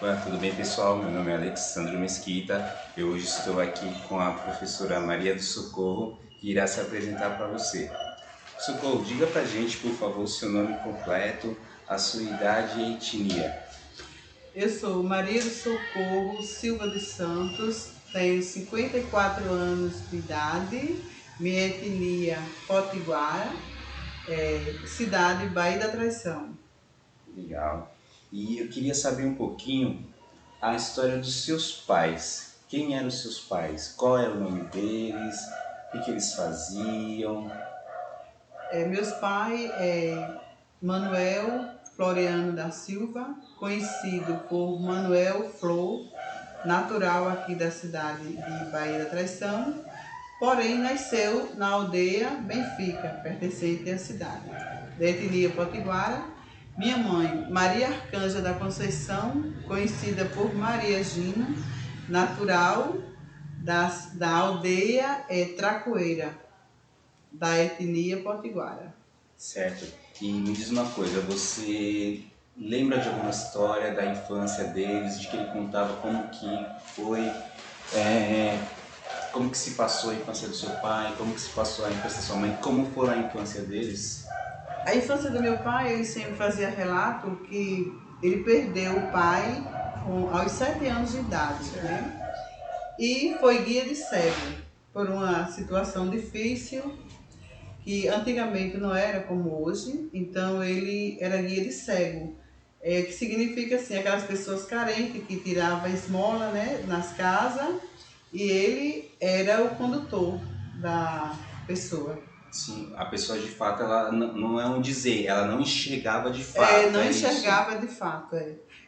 Olá, tudo bem, pessoal? Meu nome é Alexandre Mesquita. Eu hoje estou aqui com a professora Maria do Socorro, que irá se apresentar para você. Socorro, diga pra gente, por favor, o seu nome completo, a sua idade e etnia. Eu sou Maria do Socorro Silva dos Santos, tenho 54 anos de idade, minha etnia potiguara, cidade Baía da Traição. Legal. E eu queria saber um pouquinho a história dos seus pais. Quem eram os seus pais? Qual era o nome deles? O que eles faziam? Meus pais Manuel Floriano da Silva, conhecido por Manuel Flor, natural aqui da cidade de Baía da Traição, porém nasceu na aldeia Benfica, pertencente à cidade, da etnia potiguara. Minha mãe, Maria Arcanja da Conceição, conhecida por Maria Gina, natural da aldeia Tracoeira, da etnia potiguara. Certo. E me diz uma coisa, você lembra de alguma história da infância deles, de que ele contava como que foi, é, como que se passou a infância do seu pai, como que se passou a infância da sua mãe, como foi a infância deles? A infância do meu pai, ele sempre fazia relato que ele perdeu o pai aos 7 anos de idade, né? E foi guia de cego por uma situação difícil que antigamente não era como hoje, então ele era guia de cego, que significa assim, aquelas pessoas carentes que tiravam esmola, né, nas casas, e ele era o condutor da pessoa. Sim, a pessoa de fato, ela não é um dizer, ela não enxergava de fato, Não é isso? enxergava de fato,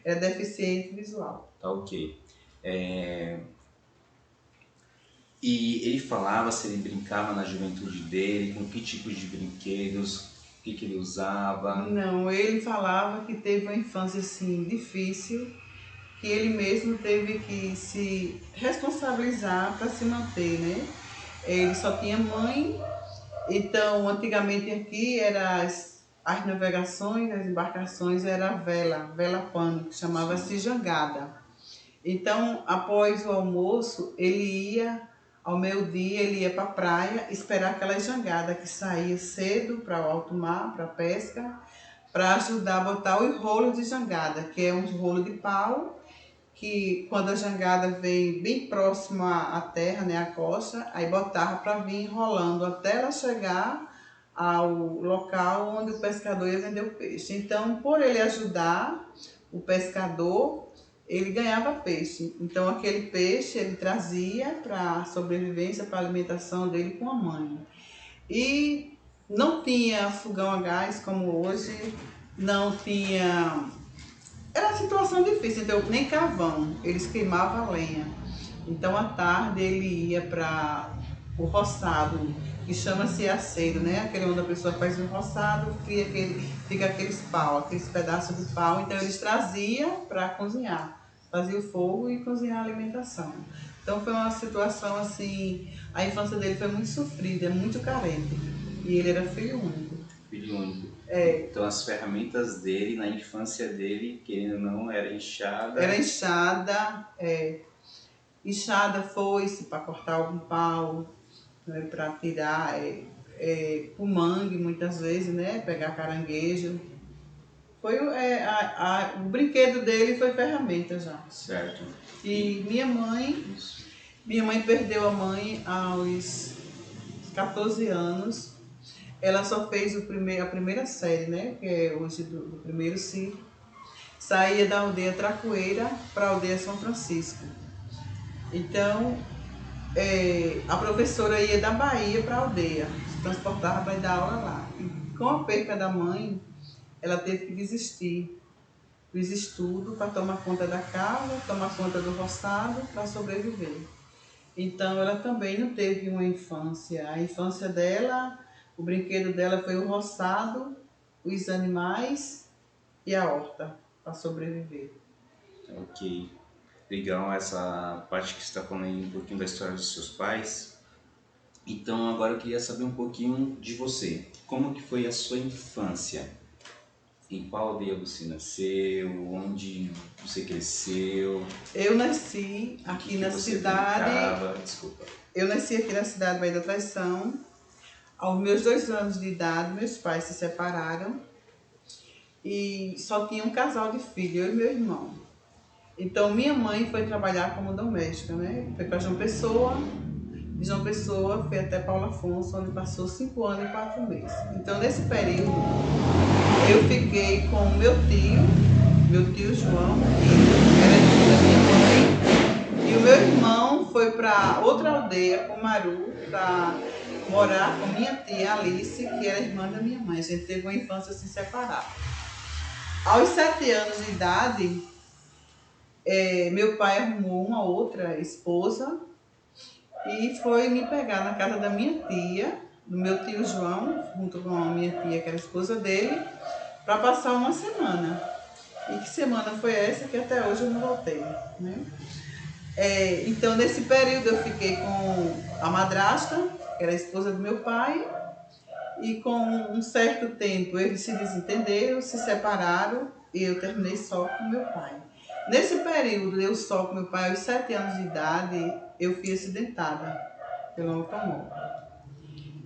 era deficiente visual. Tá, ok. E ele falava se ele brincava na juventude dele, com que tipos de brinquedos, o que que ele usava. Não, ele falava que teve uma infância assim difícil, que ele mesmo teve que se responsabilizar para se manter, né? Ele só tinha mãe. Então, antigamente aqui era as navegações, as embarcações era vela pano, que Sim. chamava-se jangada. Então, após o almoço, ele ia, ao meio-dia, ele ia para a praia esperar aquela jangada que saía cedo para o alto mar, para a pesca, para ajudar a botar os rolos de jangada, que é um rolo de pau, que quando a jangada vem bem próxima à terra, né, à costa, aí botava para vir enrolando até ela chegar ao local onde o pescador ia vender o peixe. Então, por ele ajudar o pescador, ele ganhava peixe. Então, aquele peixe ele trazia para a sobrevivência, para a alimentação dele com a mãe. E não tinha fogão a gás como hoje, não tinha. Era uma situação difícil, então nem carvão, eles queimavam a lenha. Então à tarde ele ia para o roçado, que chama-se aceiro, né? Aquele onde a pessoa faz um roçado, fica aqueles pau, aqueles pedaços de pau. Então eles traziam para cozinhar, fazia o fogo e cozinhar a alimentação. Então foi uma situação assim, a infância dele foi muito sofrida, muito carente. E ele era filho único. Filho único. É, Então as ferramentas dele, na infância dele, querendo ou não, era era enxada. enxada, enxada, foice para cortar algum pau, né, para tirar o mangue muitas vezes, né, pegar caranguejo. Foi o brinquedo dele foi ferramenta já. Certo. E Isso. minha mãe perdeu a mãe aos 14 anos. Ela só fez a primeira série, né, que é hoje do primeiro ciclo. Saía da aldeia Tracoeira para a aldeia São Francisco. Então, a professora ia da Bahia para a aldeia, se transportava para ir dar aula lá. E com a perca da mãe, ela teve que desistir dos estudos para tomar conta da casa, tomar conta do roçado para sobreviver. Então ela também não teve uma infância. A infância dela, o brinquedo dela foi o roçado, os animais e a horta para sobreviver. Ok. Legal essa parte que você está falando aí um pouquinho da história dos seus pais. Então agora eu queria saber um pouquinho de você. Como que foi a sua infância? Em qual aldeia você nasceu? Onde você cresceu? Eu nasci O aqui que na você cidade, brincava? Desculpa. eu nasci aqui na cidade Baía da Traição. Aos meus 2 anos de idade, meus pais se separaram e só tinha um casal de filhos, eu e meu irmão. Então, minha mãe foi trabalhar como doméstica, né? Foi para João Pessoa, de João Pessoa foi até Paulo Afonso, onde passou 5 anos e 4 meses. Então, nesse período, eu fiquei com meu tio João, que era irmão da minha mãe, e o meu irmão foi para outra aldeia, Pomaru, para morar com minha tia Alice, que era irmã da minha mãe. A gente teve uma infância assim separada. Aos 7 anos de idade, meu pai arrumou uma outra esposa e foi me pegar na casa da minha tia, do meu tio João, junto com a minha tia, que era a esposa dele, para passar uma semana. E que semana foi essa que até hoje eu não voltei, né? Então, nesse período eu fiquei com a madrasta, que era a esposa do meu pai, e com um certo tempo eles se desentenderam, se separaram e eu terminei só com meu pai. Nesse período, eu só com meu pai, aos 7 anos de idade, eu fui acidentada pelo automóvel.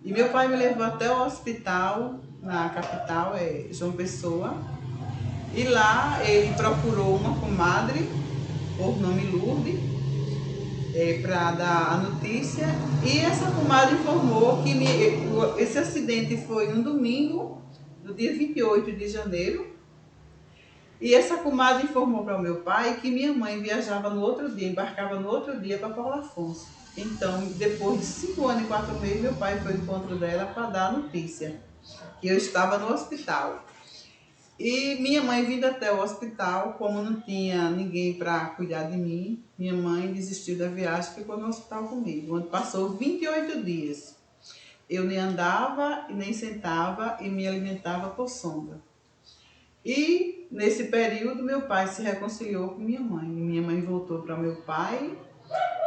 E meu pai me levou até o hospital, na capital, João Pessoa, e lá ele procurou uma comadre, por nome Lourdes, para dar a notícia, e essa comadre informou que esse acidente foi no domingo, do dia 28 de janeiro, e essa comadre informou para o meu pai que minha mãe viajava no outro dia, embarcava no outro dia para Paulo Afonso. Então, depois de 5 anos e 4 meses, meu pai foi ao encontro dela para dar a notícia, que eu estava no hospital. E minha mãe vindo até o hospital, como não tinha ninguém para cuidar de mim, minha mãe desistiu da viagem e ficou no hospital comigo, onde passou 28 dias. Eu nem andava e nem sentava e me alimentava por sonda. E nesse período meu pai se reconciliou com minha mãe. Minha mãe voltou para meu pai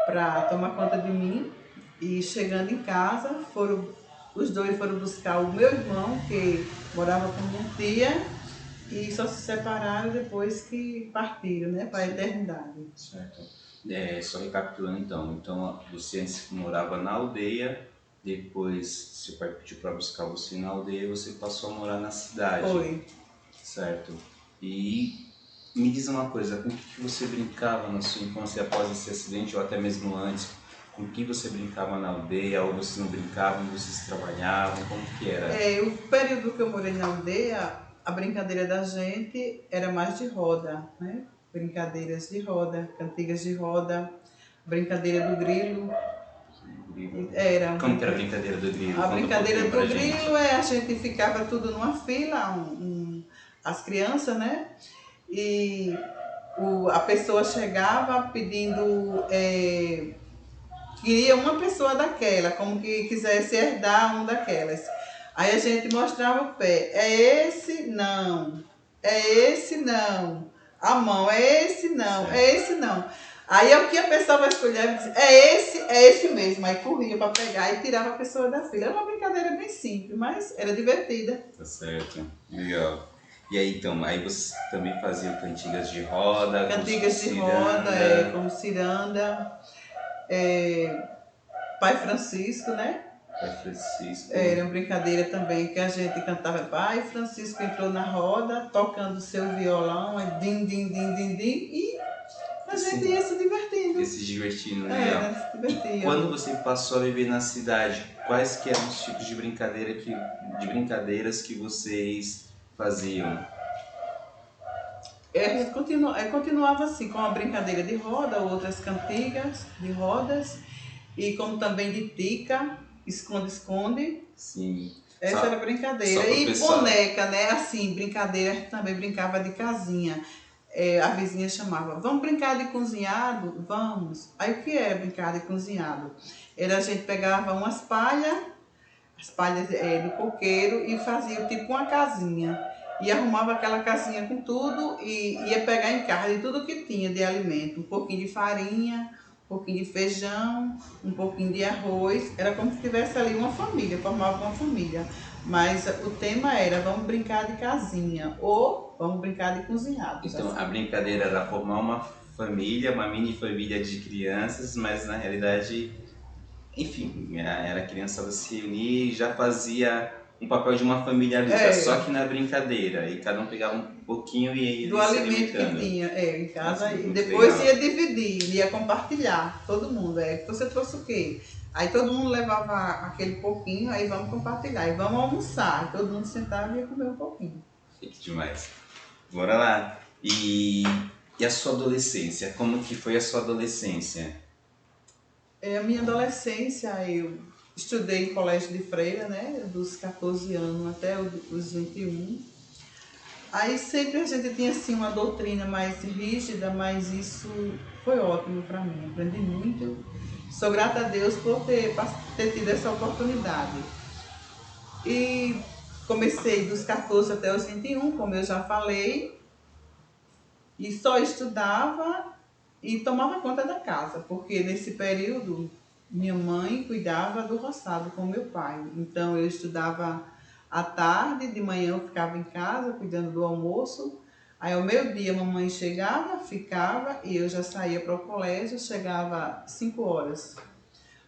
para tomar conta de mim e chegando em casa, os dois foram buscar o meu irmão, que morava com minha tia, e só se separaram depois que partiram, né, para a eternidade. Certo. Só recapitulando então você antes morava na aldeia, depois seu pai pediu para buscar você na aldeia e você passou a morar na cidade. Foi. Certo. E me diz uma coisa, com o que você brincava na sua infância após esse acidente ou até mesmo antes? Com o que você brincava na aldeia ou você não brincava, vocês trabalhavam, como que era? O período que eu morei na aldeia, a brincadeira da gente era mais de roda, né? Brincadeiras de roda, cantigas de roda, brincadeira do grilo. Era. Como que era a brincadeira do grilo? A brincadeira do grilo gente. a gente ficava tudo numa fila, as crianças, né? E a pessoa chegava pedindo, queria uma pessoa daquela, como que quisesse herdar um daquelas. Aí a gente mostrava o pé, é esse não, é esse não, a mão, é esse não, é esse não. Aí é o que a pessoa vai escolher, diz, é esse mesmo. Aí corria para pegar e tirava a pessoa da fila. Era uma brincadeira bem simples, mas era divertida. Tá certo, legal. E aí então, aí você também fazia cantigas de roda? Cantigas de roda, como ciranda, Pai Francisco, né? Pai Francisco. Era uma brincadeira também que a gente cantava. Pai Francisco entrou na roda, tocando seu violão, din, din, din, din, din, e a gente ia se divertindo. Ia se divertindo, né? Se divertia. E quando você passou a viver na cidade, quais que eram os tipos de brincadeiras que vocês faziam? A gente continuava assim, com a brincadeira de roda, outras cantigas de rodas, e como também de tica, esconde-esconde. Sim. Essa era a brincadeira. E pessoal... boneca, né? Assim, brincadeira, a gente também brincava de casinha. A vizinha chamava, vamos brincar de cozinhado? Vamos. Aí o que era brincar de cozinhado? Era a gente pegava as palhas do coqueiro e fazia tipo uma casinha. E arrumava aquela casinha com tudo e ia pegar em casa de tudo que tinha de alimento. Um pouquinho de farinha, um pouquinho de feijão, um pouquinho de arroz. Era como se tivesse ali uma família, formava uma família. Mas o tema era vamos brincar de casinha ou vamos brincar de cozinhado. Então a brincadeira era formar uma família, uma mini família de crianças, mas na realidade, enfim, era a criançada se unir e já fazia um papel de uma família ali, já só que na brincadeira. E cada um pegava um pouquinho e do ia se alimento que alimentando. tinha em casa. Nossa, E muito depois legal. ia dividir, ia compartilhar, todo mundo. Você trouxe o quê? Aí todo mundo levava aquele pouquinho, aí vamos compartilhar. E vamos almoçar. Aí todo mundo sentava e ia comer um pouquinho. Fique demais. Bora lá. E a sua adolescência? Como que foi a sua adolescência? A minha adolescência, eu estudei em colégio de freira, né? Dos 14 anos até os 21. Aí sempre a gente tinha assim uma doutrina mais rígida, mas isso foi ótimo para mim. Aprendi muito. Sou grata a Deus por ter tido essa oportunidade. E comecei dos 14 até os 21, como eu já falei, e só estudava e tomava conta da casa, porque nesse período minha mãe cuidava do roçado com meu pai. Então eu estudava à tarde, de manhã eu ficava em casa cuidando do almoço. Aí ao meio-dia a mamãe chegava, ficava e eu já saía para o colégio, chegava 5 horas.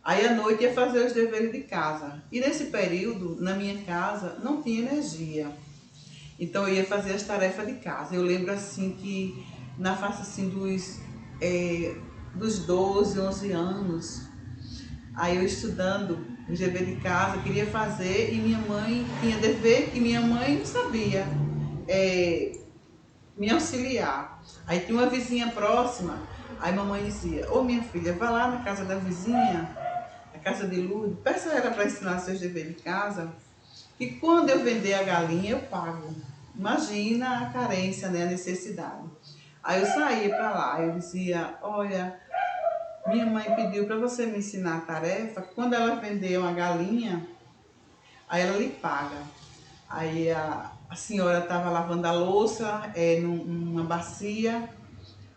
Aí à noite ia fazer os deveres de casa. E nesse período, na minha casa, não tinha energia. Então eu ia fazer as tarefas de casa. Eu lembro assim que na faixa assim dos 12, 11 anos, aí eu estudando os deveres de casa, queria fazer e minha mãe tinha dever que minha mãe não sabia me auxiliar. Aí tinha uma vizinha próxima, aí mamãe dizia, ô minha filha, vá lá na casa da vizinha, na casa de Lourdes, peça ela para ensinar seus deveres de casa, e quando eu vender a galinha eu pago. Imagina a carência, né, a necessidade. Aí eu saía para lá, eu dizia, olha, minha mãe pediu para você me ensinar a tarefa, quando ela vender uma galinha, aí ela lhe paga. Aí a senhora estava lavando a louça numa bacia,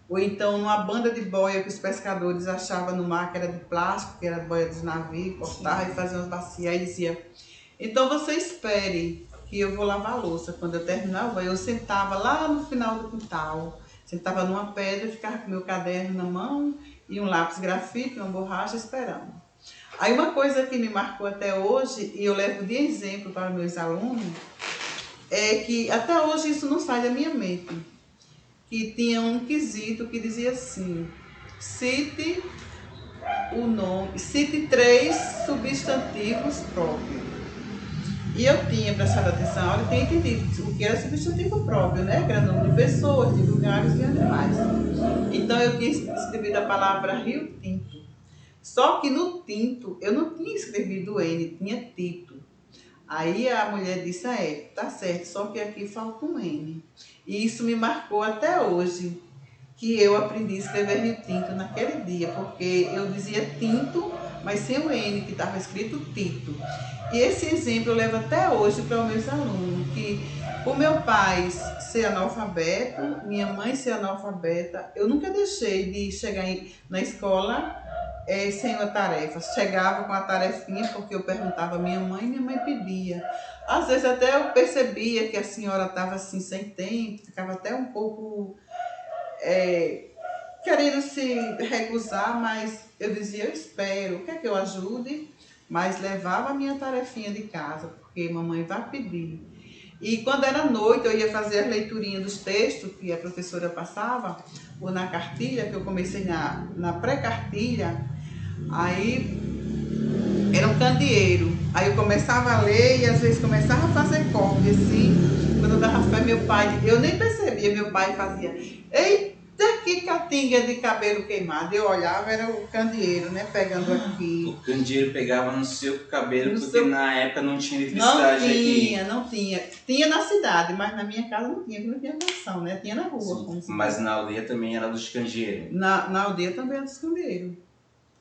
ou então numa banda de boia que os pescadores achavam no mar que era de plástico, que era boia dos navios, cortava e fazia umas bacias. Aí dizia, então você espere que eu vou lavar a louça. Quando eu terminava, eu sentava lá no final do quintal, sentava numa pedra, ficava com meu caderno na mão e um lápis grafite, uma borracha esperando. Aí uma coisa que me marcou até hoje, e eu levo de exemplo para meus alunos, é que até hoje isso não sai da minha mente. Que tinha um quesito que dizia assim, cite cite 3 substantivos próprios. E eu tinha prestado atenção, eu tinha entendido o que era substantivo próprio, né? Que era nome de pessoas, de lugares e animais. Então eu tinha escrevido a palavra Rio Tinto. Só que no tinto eu não tinha escrevido N, tinha Tito. Aí a mulher disse, tá certo, só que aqui falta um N. E isso me marcou até hoje, que eu aprendi a escrever Rio Tinto naquele dia, porque eu dizia tinto, mas sem o N, que estava escrito Tito. E esse exemplo eu levo até hoje para os meus alunos, que o meu pai ser analfabeto, minha mãe ser analfabeta, eu nunca deixei de chegar na escola sem uma tarefa. Chegava com a tarefinha porque eu perguntava à minha mãe pedia. Às vezes até eu percebia que a senhora estava assim sem tempo, ficava até um pouco querendo se recusar, mas eu dizia, eu espero, quer que eu ajude? Mas levava a minha tarefinha de casa, porque mamãe vai pedir. E quando era noite, eu ia fazer as leiturinhas dos textos que a professora passava, ou na cartilha, que eu comecei na pré-cartilha, aí era um candeeiro. Aí eu começava a ler e às vezes começava a fazer cópia, assim. Quando eu dava fé, meu pai, eu nem percebia, meu pai fazia, eita, que catinga de cabelo queimado. Eu olhava, era o candeeiro, né, pegando aqui. O candeeiro pegava no seu cabelo, porque na época não tinha eletricidade aqui. Não tinha. Tinha na cidade, mas na minha casa não tinha, porque não tinha condição, né? Tinha na rua. Como mas na aldeia também era dos candeeiros. Na aldeia também era dos candeeiros.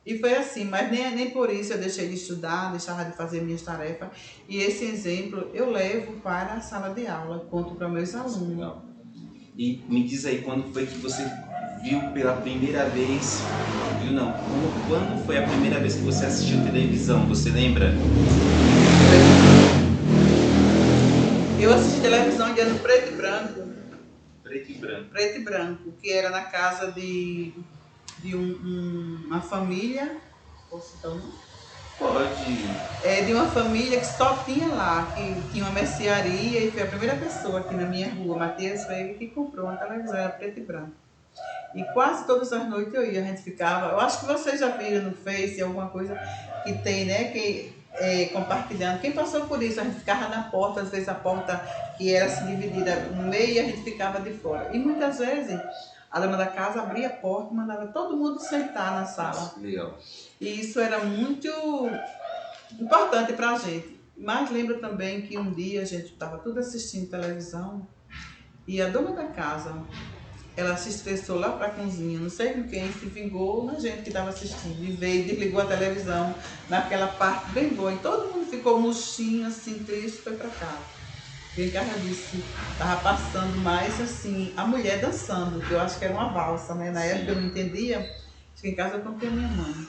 E foi assim, mas nem por isso eu deixei de estudar, deixava de fazer minhas tarefas. E esse exemplo eu levo para a sala de aula, conto para meus alunos. Legal. E me diz aí, quando foi que você viu pela primeira vez, viu não, quando foi a primeira vez que você assistiu televisão, você lembra? Eu assisti televisão ainda no preto e branco. Preto e branco. Preto e branco, que era na casa de uma família. Posso citar o nome? Pode. De uma família que só tinha lá, que tinha uma mercearia, e foi a primeira pessoa aqui na minha rua, Matias Freire, que comprou uma televisão, era preto e branco. E quase todas as noites eu ia, a gente ficava. Eu acho que vocês já viram no Face alguma coisa que tem, né? Compartilhando. Quem passou por isso, a gente ficava na porta, às vezes a porta que era assim, dividida no meio e a gente ficava de fora. E muitas vezes a dona da casa abria a porta e mandava todo mundo sentar na sala. Nossa, legal. E isso era muito importante para a gente. Mas lembro também que um dia a gente estava tudo assistindo televisão e a dona da casa, ela se estressou lá para a cozinha, não sei com quem, se vingou na gente que estava assistindo. E veio, desligou a televisão naquela parte bem boa. E todo mundo ficou murchinho, assim, triste, foi para casa. E em casa disse, estava passando mais assim, a mulher dançando, que eu acho que era uma valsa, né? Na época eu não entendia, acho que em casa eu contei a minha mãe.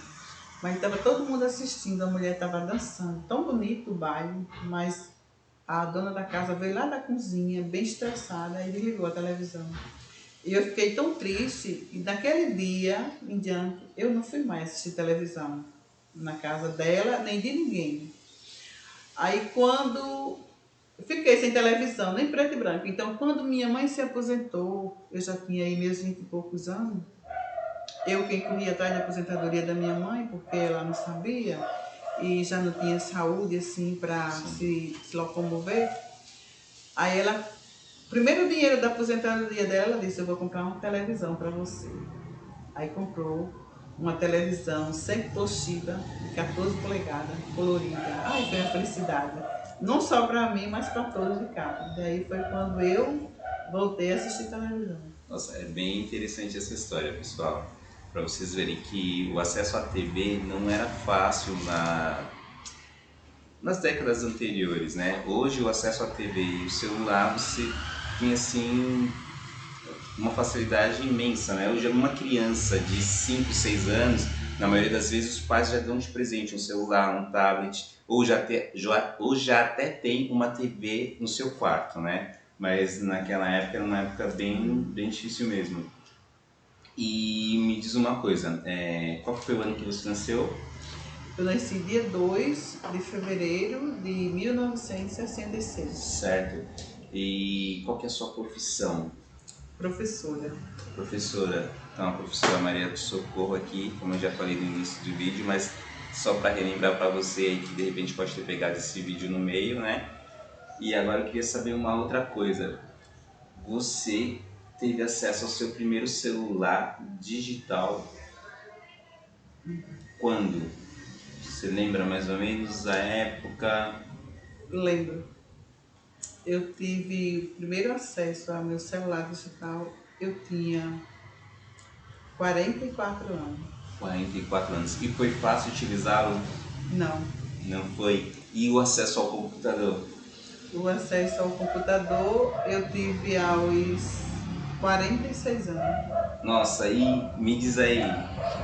Mas estava todo mundo assistindo, a mulher estava dançando. Tão bonito o baile, mas a dona da casa veio lá da cozinha, bem estressada, e desligou a televisão. E eu fiquei tão triste, e daquele dia em diante, eu não fui mais assistir televisão na casa dela, nem de ninguém. Aí quando eu fiquei sem televisão, nem preto e branco, então quando minha mãe se aposentou, eu já tinha aí meus 20 e poucos anos, eu quem corria atrás da aposentadoria da minha mãe, porque ela não sabia, e já não tinha saúde assim para se locomover, aí ela... Primeiro dinheiro da aposentadoria dela, ela disse, eu vou comprar uma televisão para você. Aí comprou uma televisão sem Toshiba, de 14 polegadas, colorida. Ai, foi uma felicidade. Não só para mim, mas para todos de casa. Daí foi quando eu voltei a assistir televisão. Nossa, é bem interessante essa história, pessoal. Para vocês verem que o acesso à TV não era fácil nas décadas anteriores, né? Hoje o acesso à TV e o celular você tem assim uma facilidade imensa, né? Hoje uma criança de 5, 6 anos, na maioria das vezes os pais já dão de presente um celular, um tablet, ou já até tem uma TV no seu quarto, né? Mas naquela época era uma época bem difícil mesmo. E me diz uma coisa, qual foi o ano que você nasceu? Eu nasci dia 2 de fevereiro de 1966. Certo. E qual que é a sua profissão? Professora. Professora. Então, a professora Maria do Socorro aqui, como eu já falei no início do vídeo, mas só para relembrar para você aí que de repente pode ter pegado esse vídeo no meio, né? E agora eu queria saber uma outra coisa. Você teve acesso ao seu primeiro celular digital quando? Você lembra mais ou menos a época? Lembro. Eu tive primeiro acesso ao meu celular digital, eu tinha 44 anos. 44 anos. E foi fácil utilizá-lo? Não. Não foi? E o acesso ao computador? O acesso ao computador eu tive aos 46 anos. Nossa, e me diz aí,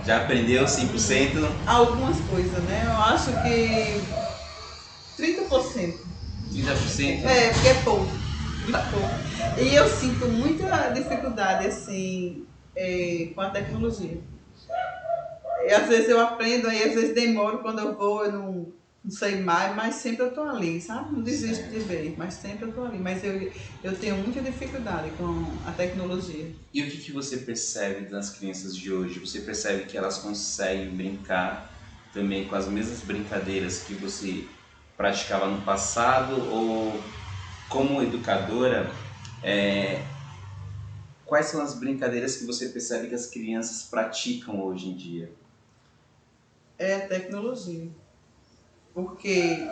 já aprendeu 100%? Algumas coisas, né? Eu acho que 30%. 30%? Porque é pouco. Muito pouco. E eu sinto muita dificuldade, assim, com a tecnologia. E às vezes eu aprendo, aí às vezes demoro, quando eu vou, eu não sei mais, mas sempre eu tô ali, sabe? Não desisto de ver, mas sempre eu tô ali. Mas eu tenho muita dificuldade com a tecnologia. E o que você percebe das crianças de hoje? Você percebe que elas conseguem brincar também com as mesmas brincadeiras que você praticava no passado? Ou, como educadora, quais são as brincadeiras que você percebe que as crianças praticam hoje em dia? É a tecnologia. Porque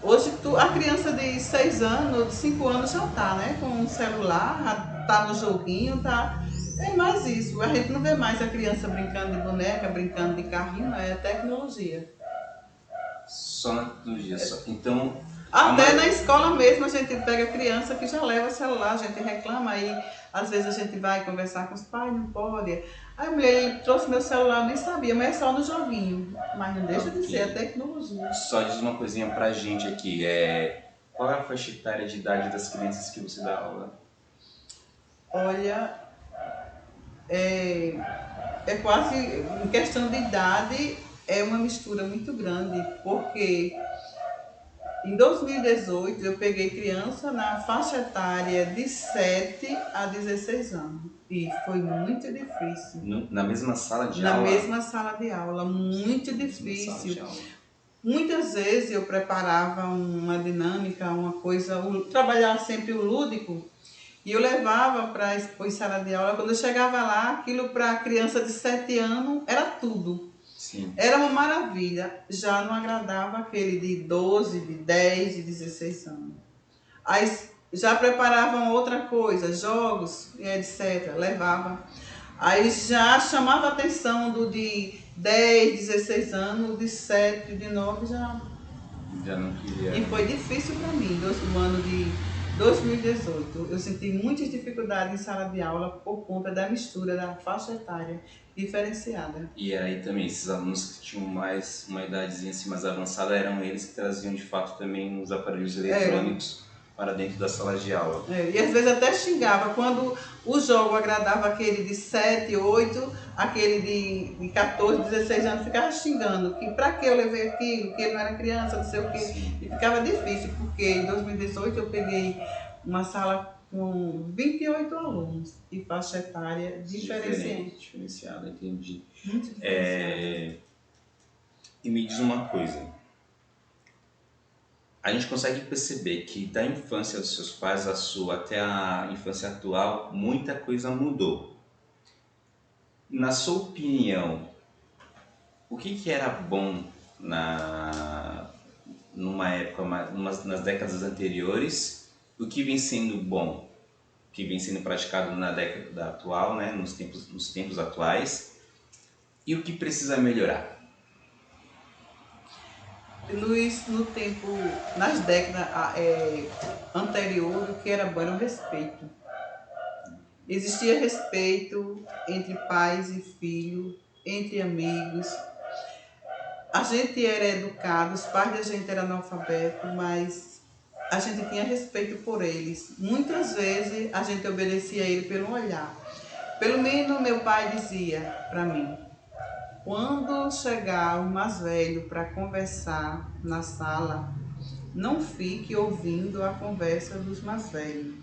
hoje a criança de 6 anos, de 5 anos já tá, né? Com um celular, já tá no joguinho, tá. É mais isso. A gente não vê mais a criança brincando de boneca, brincando de carrinho, é tecnologia. Só na tecnologia. Então, até na escola mesmo a gente pega a criança que já leva celular, a gente reclama, aí às vezes a gente vai conversar com os pais, não pode. Aí a mulher trouxe meu celular, eu nem sabia, mas é só no joguinho. Mas não deixa de ser a tecnologia. Só diz uma coisinha pra gente aqui, Qual é a faixa etária de idade das crianças que você dá aula? Olha, é, é quase, em questão de idade, é uma mistura muito grande, porque em 2018 eu peguei criança na faixa etária de 7 a 16 anos e foi muito difícil. Na mesma sala de Na aula? mesma sala de aula, muito Na mesma sala de difícil. aula. Muitas vezes eu preparava uma dinâmica, uma coisa, trabalhava sempre o lúdico, e eu levava para a sala de aula. Quando eu chegava lá, aquilo para a criança de 7 anos era tudo. Sim. Era uma maravilha. Já não agradava aquele de 12, de 10, de 16 anos. Aí já preparavam outra coisa, jogos, etc. Levava. Aí já chamava a atenção do de 10, 16 anos, de 7, de 9 já. Já não queria. E foi difícil para mim, no ano de 2018. Eu senti muitas dificuldades em sala de aula por conta da mistura da faixa etária diferenciada. E aí também, esses alunos que tinham mais uma idadezinha assim mais avançada, eram eles que traziam de fato também os aparelhos eletrônicos para dentro da sala de aula. E às vezes até xingava, quando o jogo agradava aquele de 7, 8, aquele de 14, 16 anos, ficava xingando, que pra que eu levei aquilo, que ele não era criança, não sei o quê. E ficava difícil, porque em 2018 eu peguei uma sala com 28 alunos e faixa etária Diferenciada, entendi. Muito diferenciada. E me diz uma coisa. A gente consegue perceber que da infância dos seus pais à sua até a infância atual, muita coisa mudou. Na sua opinião, o que era bom numa época, nas décadas anteriores, o que vem sendo bom, o que vem sendo praticado na década atual, né, nos tempos atuais, e o que precisa melhorar? Luiz, nas décadas anteriores, o que era bom era o respeito. Existia respeito entre pais e filhos, entre amigos. A gente era educado, os pais da gente eram analfabetos, mas a gente tinha respeito por eles. Muitas vezes a gente obedecia a ele pelo olhar. Pelo menos meu pai dizia para mim: quando chegar o mais velho para conversar na sala, não fique ouvindo a conversa dos mais velhos.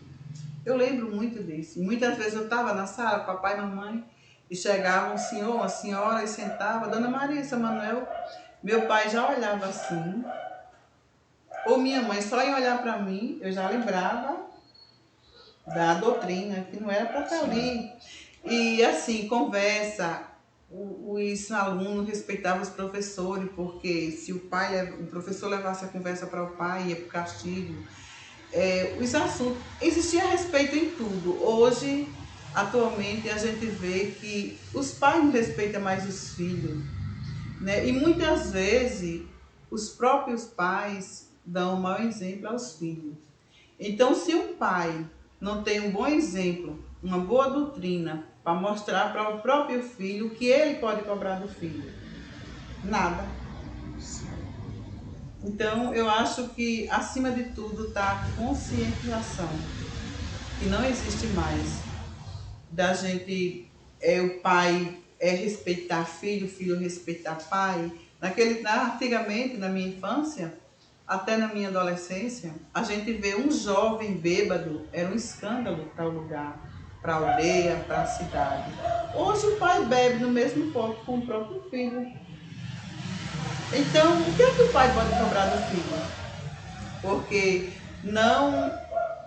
Eu lembro muito disso. Muitas vezes eu estava na sala, papai e mamãe, e chegava um senhor, uma senhora, e sentava, Dona Maria, seu Manuel, meu pai já olhava assim, ou minha mãe só ia olhar para mim, eu já lembrava da doutrina, que não era para estar ali. E assim, conversa, os alunos respeitavam os professores, porque se o professor levasse a conversa para o pai, ia para o castigo. Os assuntos, existia respeito em tudo. Hoje, atualmente, a gente vê que os pais não respeitam mais os filhos, né? E muitas vezes os próprios pais dão um mau exemplo aos filhos. Então, se um pai não tem um bom exemplo, uma boa doutrina para mostrar para o próprio filho, o que ele pode cobrar do filho? Nada. Então, eu acho que, acima de tudo, está a conscientização, que não existe mais. Da gente, o pai respeitar filho, filho respeitar pai. Antigamente, na minha infância, até na minha adolescência, a gente vê um jovem bêbado, era um escândalo para o lugar, para a aldeia, para a cidade. Hoje o pai bebe no mesmo copo com o próprio filho. Então, o que é que o pai pode cobrar do filho? Porque não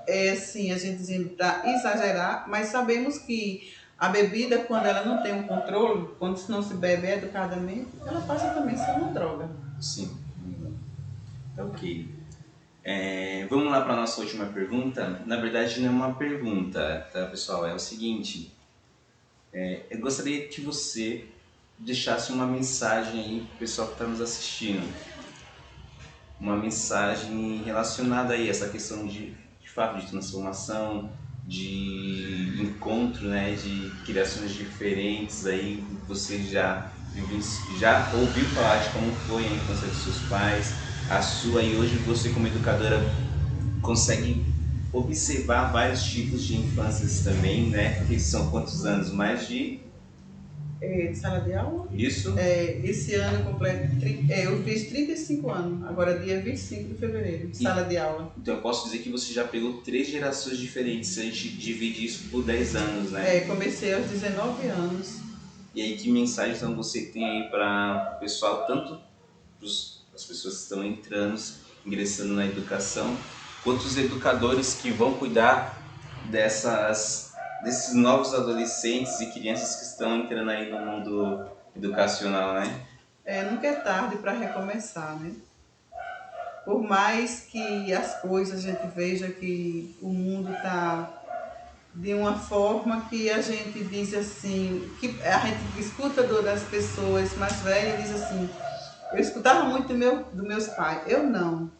é assim, a gente dizendo para exagerar, mas sabemos que a bebida, quando ela não tem um controle, quando não se bebe educadamente, ela passa também a ser uma droga. Sim. Ok. Vamos lá para a nossa última pergunta. Na verdade, não é uma pergunta, tá, pessoal? É o seguinte. Eu gostaria que você deixasse uma mensagem aí para o pessoal que está nos assistindo. Uma mensagem relacionada aí a essa questão de fato de transformação, de encontro, né, de criações diferentes aí. Você já ouviu falar de como foi a infância dos seus pais, a sua, e hoje você como educadora consegue observar vários tipos de infâncias também, né? Porque são quantos anos? Mais de... De sala de aula? Isso? Esse ano eu fiz 35 anos, agora dia 25 de fevereiro, de sala de aula. Então eu posso dizer que você já pegou 3 gerações diferentes, se a gente divide isso por 10 anos, né? Comecei aos 19 anos. E aí, que mensagem então você tem aí para o pessoal, tanto para as pessoas que estão ingressando na educação, quanto os educadores que vão cuidar desses novos adolescentes e crianças que estão entrando aí no mundo educacional, né? Nunca é tarde para recomeçar, né? Por mais que as coisas a gente veja que o mundo está de uma forma que a gente diz assim, que a gente escuta das pessoas mais velhas e diz assim, eu escutava muito dos meus pais, eu não.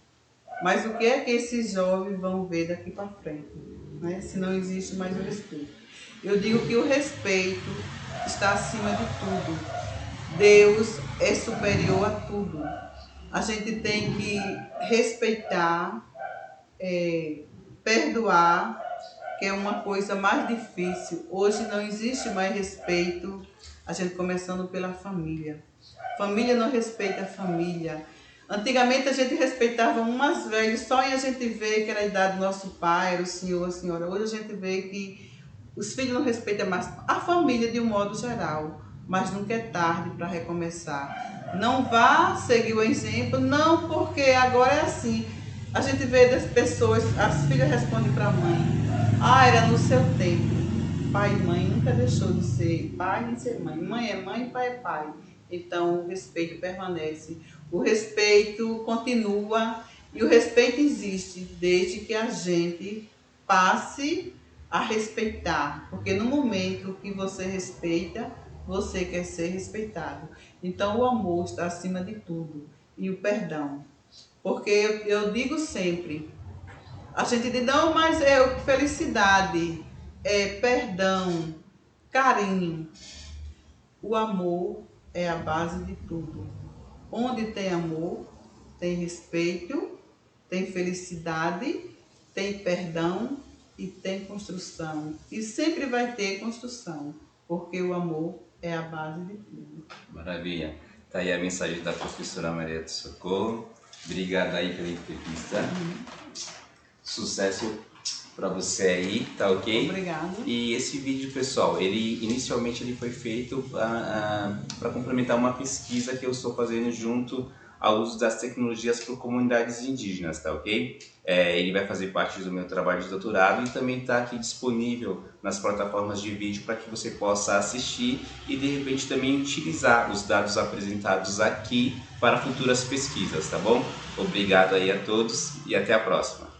Mas o que é que esses jovens vão ver daqui para frente, né? Se não existe mais o respeito. Eu digo que o respeito está acima de tudo. Deus é superior a tudo. A gente tem que respeitar, perdoar, que é uma coisa mais difícil. Hoje não existe mais respeito, a gente começando pela família. Família não respeita a família. Antigamente a gente respeitava um mais velho, só em a gente ver que era a idade do nosso pai, era o senhor, a senhora. Hoje a gente vê que os filhos não respeitam mais a família de um modo geral, mas nunca é tarde para recomeçar. Não vá seguir o exemplo, não, porque agora é assim. A gente vê das pessoas, as filhas respondem para a mãe, era no seu tempo. Pai e mãe nunca deixou de ser pai nem ser mãe. Mãe é mãe, pai é pai. Então o respeito permanece. O respeito continua e o respeito existe desde que a gente passe a respeitar. Porque no momento que você respeita, você quer ser respeitado. Então o amor está acima de tudo e o perdão. Porque eu digo sempre, a gente diz, não, mas é felicidade, é perdão, carinho. O amor é a base de tudo. Onde tem amor, tem respeito, tem felicidade, tem perdão e tem construção. E sempre vai ter construção, porque o amor é a base de tudo. Maravilha. Tá aí a mensagem da professora Maria do Socorro. Obrigado aí pela entrevista. Sucesso para você aí, tá ok? Obrigada. E esse vídeo, pessoal, inicialmente ele foi feito para complementar uma pesquisa que eu estou fazendo junto ao uso das tecnologias por comunidades indígenas, tá ok? Ele vai fazer parte do meu trabalho de doutorado e também está aqui disponível nas plataformas de vídeo para que você possa assistir e de repente também utilizar os dados apresentados aqui para futuras pesquisas, tá bom? Obrigado aí a todos e até a próxima.